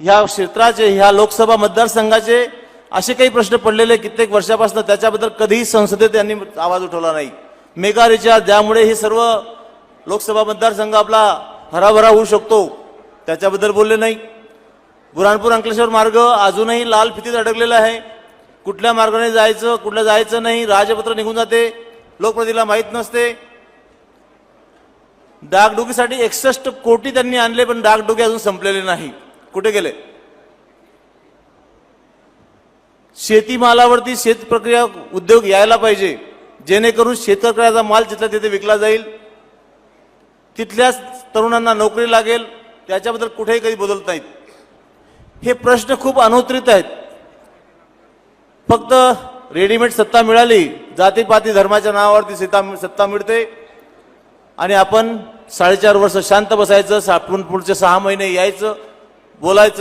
ह्या क्षेत्राचे, ह्या लोकसभा मतदारसंघाचे असे काही प्रश्न पडलेले कित्येक वर्षापासून, त्याच्याबद्दल कधीही संसदेत त्यांनी आवाज उठवला नाही. मेगा रिचार्ज ज्यामुळे हे सर्व लोकसभा मतदारसंघ आपला हराभरा होऊ शकतो, त्याच्याबद्दल बोलले नाही. बुऱ्हाणपूर अंकलेश्वर मार्ग अजूनही लाल फितीत अडकलेला आहे. कुठल्या मार्गाने जायचं, कुठल्या जायचं नाही, राजपत्र निघून जाते, लोकप्रतिनिधीला माहीत नसते. डागडुगीसाठी 61 कोटी त्यांनी आणले, पण डागडुगी अजून संपलेले नाही. कुठे गेले? शेतीमालावरती शेत प्रक्रिया उद्योग यायला पाहिजे, जेणेकरून शेतकऱ्याचा माल जिथल्या तिथे विकला जाईल, तिथल्याच तरुणांना नोकरी लागेल. त्याच्याबद्दल कुठेही कधी बोलत नाहीत. हे प्रश्न खूप अनौत्रित आहेत. फक्त रेडीमेड सत्ता मिळाली, जातीपाती धर्माच्या नावावरती सत्ता मिळते आणि आपण 4.5 वर्ष शांत बसायचं, पुढचे 6 महिने यायचं, बोलायचं.